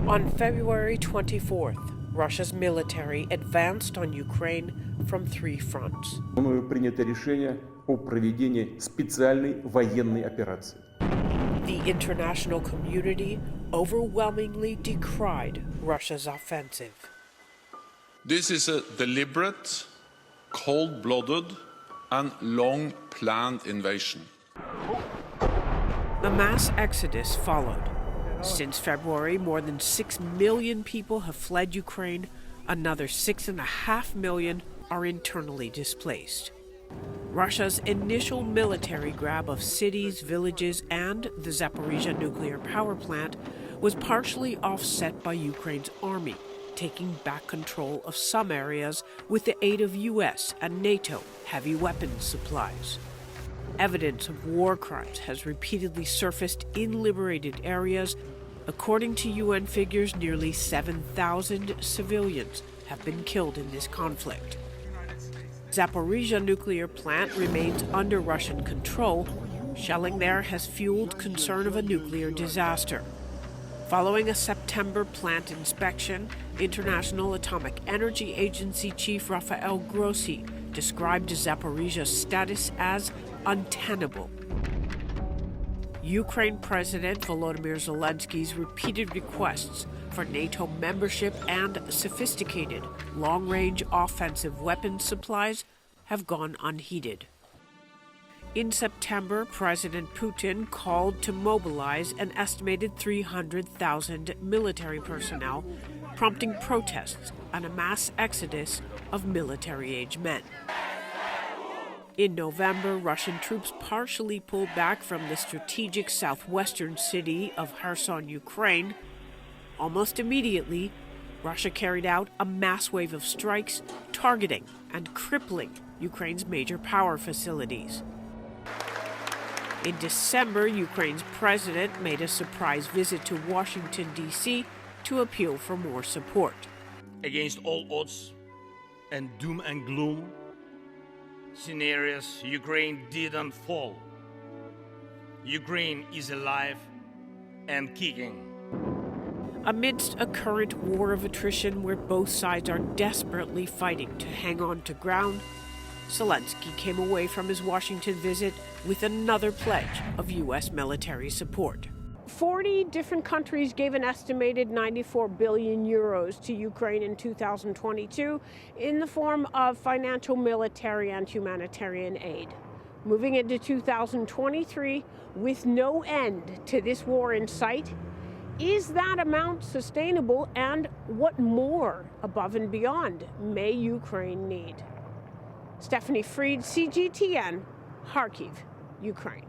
On February 24th, Russia's military advanced on Ukraine from three fronts. Мною принято решение о проведении специальной военной операции. The international community overwhelmingly decried Russia's offensive. This is a deliberate, cold-blooded, and long-planned invasion. A mass exodus followed. Since February, more than 6 million people have fled Ukraine. Another 6.5 million are internally displaced. Russia's initial military grab of cities, villages, and the Zaporizhzhia nuclear power plant was partially offset by Ukraine's army, taking back control of some areas with the aid of US and NATO heavy weapons supplies. Evidence of war crimes has repeatedly surfaced in liberated areas. According to UN figures, nearly 7,000 civilians have been killed in this conflict. Zaporizhzhia nuclear plant remains under Russian control. Shelling there has fueled concern of a nuclear disaster. Following a September plant inspection, International Atomic Energy Agency Chief Rafael Grossi described Zaporizhzhia's status as untenable. Ukraine President Volodymyr Zelensky's repeated requests for NATO membership and sophisticated long-range offensive weapons supplies have gone unheeded. In September, President Putin called to mobilize an estimated 300,000 military personnel, prompting protests and a mass exodus of military-age men. In November, Russian troops partially pulled back from the strategic southwestern city of Kherson, Ukraine. Almost immediately, Russia carried out a mass wave of strikes targeting and crippling Ukraine's major power facilities. In December, Ukraine's president made a surprise visit to Washington, D.C. to appeal for more support. Against all odds and doom and gloom scenarios, Ukraine didn't fall. Ukraine is alive and kicking. Amidst a current war of attrition where both sides are desperately fighting to hang on to ground, Zelensky came away from his Washington visit with another pledge of U.S. military support. 40 different countries gave an estimated 94 billion euros to Ukraine in 2022 in the form of financial, military, and humanitarian aid. Moving into 2023 with no end to this war in sight, is that amount sustainable, and what more above and beyond may Ukraine need? Stephanie Freid, CGTN, Kharkiv, Ukraine.